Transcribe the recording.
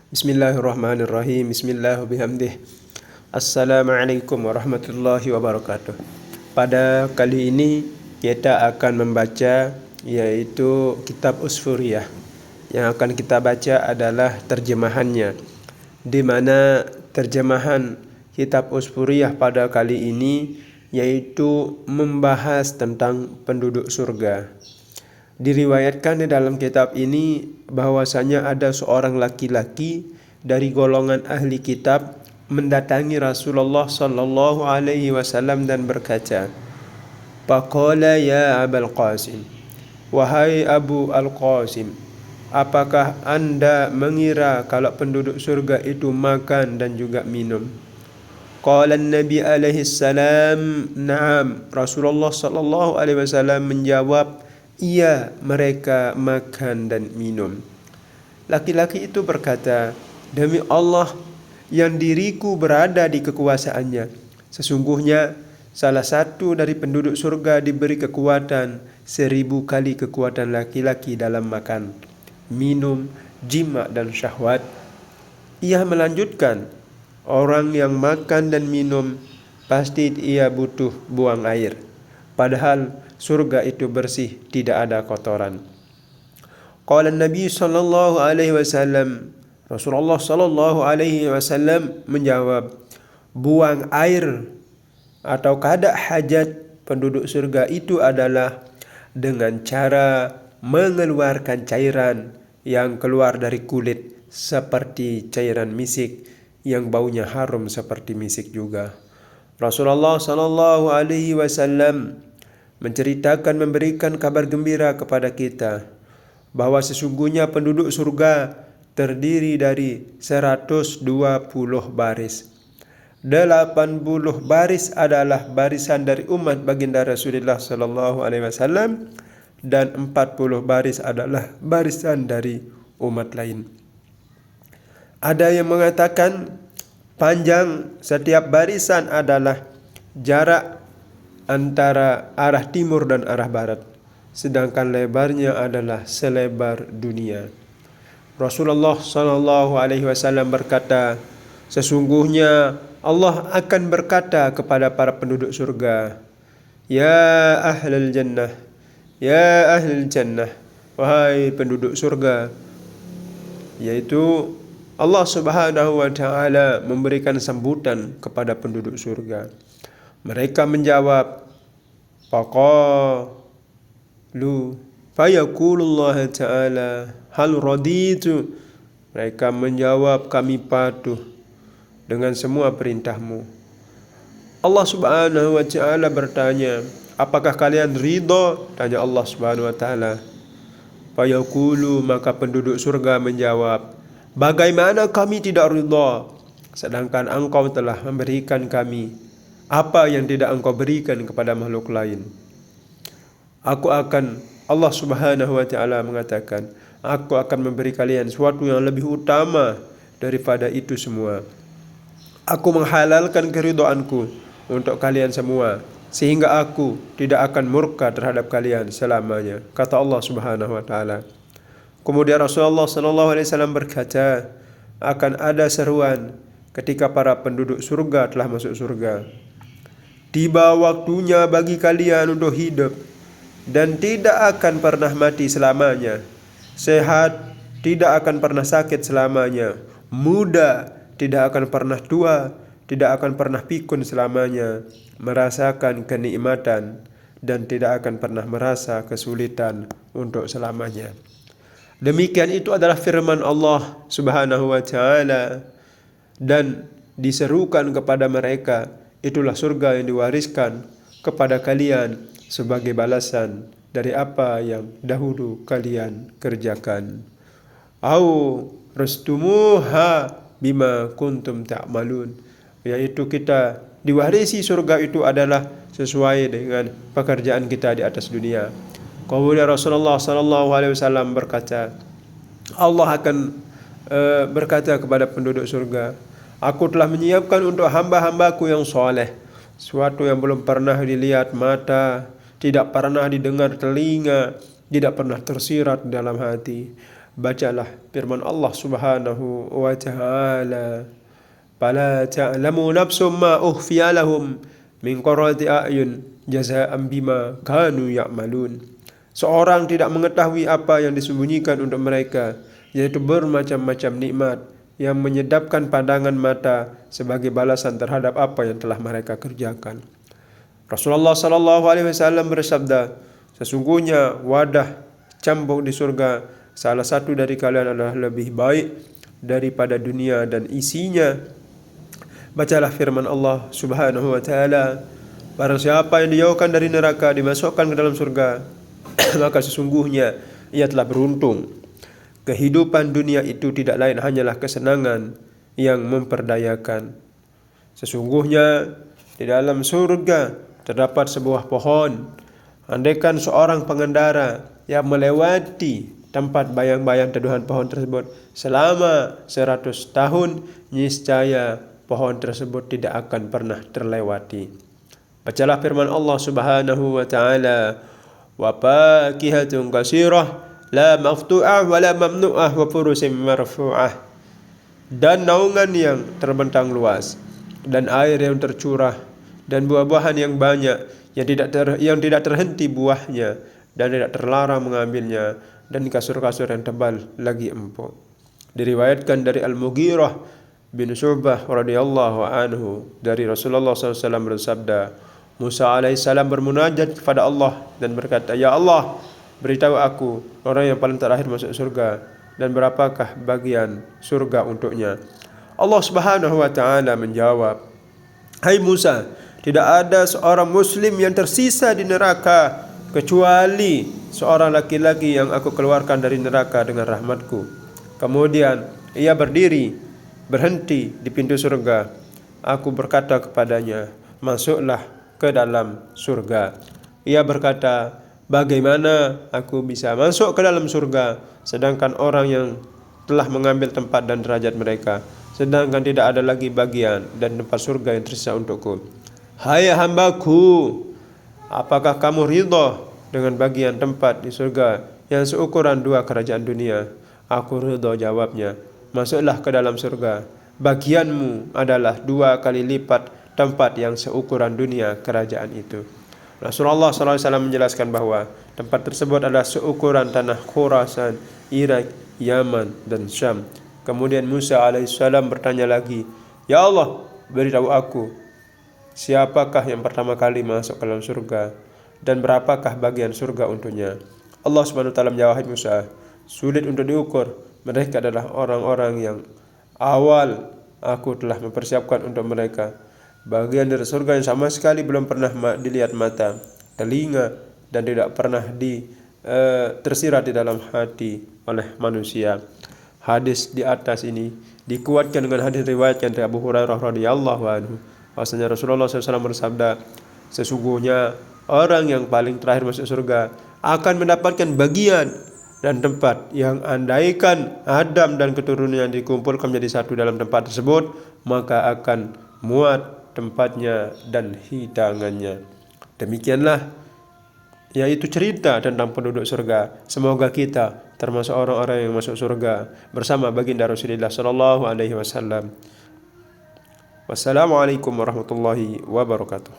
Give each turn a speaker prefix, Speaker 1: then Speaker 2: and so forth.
Speaker 1: Bismillahirrahmanirrahim. Bismillahirrahmanirrahim. Assalamualaikum warahmatullahi wabarakatuh. Pada kali ini kita akan membaca yaitu kitab Usfuriyah. Yang akan kita baca adalah terjemahannya, di mana terjemahan kitab Usfuriyah pada kali ini yaitu membahas tentang penduduk surga. Diriwayatkan di dalam kitab ini bahwasanya ada seorang laki-laki dari golongan ahli kitab mendatangi Rasulullah sallallahu alaihi wasallam dan berkata, "Faqala ya Abul Qasim, wahai Abu Al-Qasim, apakah Anda mengira kalau penduduk surga itu makan dan juga minum?" Qala Nabi alaihi salam, "Na'am." Rasulullah sallallahu alaihi wasallam menjawab, "Iya, mereka makan dan minum." Laki-laki itu berkata, "Demi Allah yang diriku berada di kekuasaannya, sesungguhnya salah satu dari penduduk surga diberi kekuatan 1000 kali kekuatan laki-laki dalam makan, minum, jima dan syahwat." Ia melanjutkan, "Orang yang makan dan minum pasti ia butuh buang air, padahal surga itu bersih, tidak ada kotoran." Qala Nabi sallallahu alaihi wasallam, Rasulullah sallallahu alaihi wasallam menjawab, "Buang air atau kada hajat penduduk surga itu adalah dengan cara mengeluarkan cairan yang keluar dari kulit seperti cairan misik yang baunya harum seperti misik juga." Rasulullah sallallahu alaihi wasallam memberikan kabar gembira kepada kita bahwa sesungguhnya penduduk surga terdiri dari 120 baris. 80 baris adalah barisan dari umat baginda Rasulullah sallallahu alaihi wasallam dan 40 baris adalah barisan dari umat lain. Ada yang mengatakan panjang setiap barisan adalah jarak antara arah timur dan arah barat, sedangkan lebarnya adalah selebar dunia. Rasulullah sallallahu alaihi wasallam berkata, "Sesungguhnya Allah akan berkata kepada para penduduk surga, 'Ya ahlal jannah, ya ahlal jannah,' wahai penduduk surga." Yaitu Allah Subhanahu wa taala memberikan sambutan kepada penduduk surga. Mereka menjawab, "Faqalu fayaqulullah ta'ala hal raditu." Mereka menjawab, "Kami patuh dengan semua perintahmu." Allah Subhanahu wa taala bertanya, "Apakah kalian ridha?" Tanya Allah Subhanahu wa taala. Fayaqulu, maka penduduk surga menjawab, "Bagaimana kami tidak ridha, sedangkan engkau telah memberikan kami apa yang tidak engkau berikan kepada makhluk lain?" Allah Subhanahu wa taala mengatakan, "Aku akan memberi kalian sesuatu yang lebih utama daripada itu semua. Aku menghalalkan keridhaanku untuk kalian semua, sehingga aku tidak akan murka terhadap kalian selamanya," kata Allah Subhanahu wa taala. Kemudian Rasulullah sallallahu alaihi wasallam berkata, "Akan ada seruan ketika para penduduk surga telah masuk surga. Tiba waktunya bagi kalian untuk hidup dan tidak akan pernah mati selamanya. Sehat tidak akan pernah sakit selamanya. Muda tidak akan pernah tua, tidak akan pernah pikun selamanya. Merasakan kenikmatan dan tidak akan pernah merasa kesulitan untuk selamanya." Demikian itu adalah firman Allah Subhanahu wa taala, dan diserukan kepada mereka, "Itulah surga yang diwariskan kepada kalian sebagai balasan dari apa yang dahulu kalian kerjakan. Au rastumuha bima kuntum ta'malun." Yaitu kita diwarisi surga itu adalah sesuai dengan pekerjaan kita di atas dunia. Kemudian Rasulullah sallallahu alaihi wasallam berkata, Allah akan berkata kepada penduduk surga, "Aku telah menyiapkan untuk hamba-hambaku yang soleh sesuatu yang belum pernah dilihat mata, tidak pernah didengar telinga, tidak pernah tersirat dalam hati. Bacalah firman Allah Subhanahu wa taala, "Fala ta'lamu nafsum ma ukhfiya lahum min qurrati a'yun jazaa'an bima kanu ya'malun." Seorang tidak mengetahui apa yang disembunyikan untuk mereka, yaitu bermacam-macam nikmat yang menyedapkan pandangan mata sebagai balasan terhadap apa yang telah mereka kerjakan. Rasulullah sallallahu alaihi wasallam bersabda, "Sesungguhnya wadah cambuk di surga salah satu dari kalian adalah lebih baik daripada dunia dan isinya." Bacalah firman Allah Subhanahu wa taala, "Barang siapa yang dijauhkan dari neraka dimasukkan ke dalam surga, maka sesungguhnya ia telah beruntung." Kehidupan dunia itu tidak lain hanyalah kesenangan yang memperdayakan. Sesungguhnya di dalam surga terdapat sebuah pohon. Andaikan seorang pengendara yang melewati tempat bayang-bayang teduhan pohon tersebut selama 100 tahun, niscaya pohon tersebut tidak akan pernah terlewati. Bacalah firman Allah Subhanahu wa taala, "Wa fakihatun katsirah la maftu'ah wa la mamnu'ah wa furusim marfu'ah." Dan naungan yang terbentang luas, dan air yang tercurah, dan buah-buahan yang banyak yang tidak terhenti buahnya, dan tidak terlarang mengambilnya, dan kasur-kasur yang tebal lagi empuk. Diriwayatkan dari Al-Mughirah bin Syu'bah radhiyallahu anhu dari Rasulullah SAW bersabda, Musa alaihissalam bermunajat kepada Allah dan berkata, "Ya Allah, beritahu aku orang yang paling terakhir masuk surga dan berapakah bagian surga untuknya?" Allah Subhanahu wa taala menjawab, "Hai Musa, tidak ada seorang muslim yang tersisa di neraka kecuali seorang laki-laki yang aku keluarkan dari neraka dengan rahmatku." Kemudian ia berhenti di pintu surga. Aku berkata kepadanya, "Masuklah ke dalam surga." Ia berkata, "Bagaimana aku bisa masuk ke dalam surga sedangkan orang yang telah mengambil tempat dan derajat mereka, sedangkan tidak ada lagi bagian dan tempat surga yang tersisa untukku?" "Hai hambaku, apakah kamu ridha dengan bagian tempat di surga yang seukuran 2 kerajaan dunia?" "Aku ridha," jawabnya. "Masuklah ke dalam surga. Bagianmu adalah 2 kali lipat tempat yang seukuran dunia kerajaan itu." Rasulullah SAW menjelaskan bahwa tempat tersebut adalah seukuran tanah Khurasan, Irak, Yaman, dan Syam. Kemudian Musa alaihissalam bertanya lagi, "Ya Allah, beritahu aku, siapakah yang pertama kali masuk ke dalam surga dan berapakah bagian surga untuknya?" Allah SWT menjawab, "Hai Musa, sulit untuk diukur. Mereka adalah orang-orang yang awal aku telah mempersiapkan untuk mereka bagian dari surga yang sama sekali belum pernah dilihat mata, telinga, dan tidak pernah tersirat di dalam hati oleh manusia." Hadis di atas ini dikuatkan dengan hadis riwayat dari Abu Hurairah radhiyallahu anhu, bahwasanya Rasulullah SAW bersabda, "Sesungguhnya orang yang paling terakhir masuk surga akan mendapatkan bagian dan tempat yang andaikan Adam dan keturunannya dikumpulkan menjadi satu dalam tempat tersebut, maka akan muat tempatnya dan hidangannya." Demikianlah yaitu cerita tentang penduduk surga. Semoga kita termasuk orang-orang yang masuk surga bersama baginda Rasulullah sallallahu alaihi wasallam. Wassalamualaikum warahmatullahi wabarakatuh.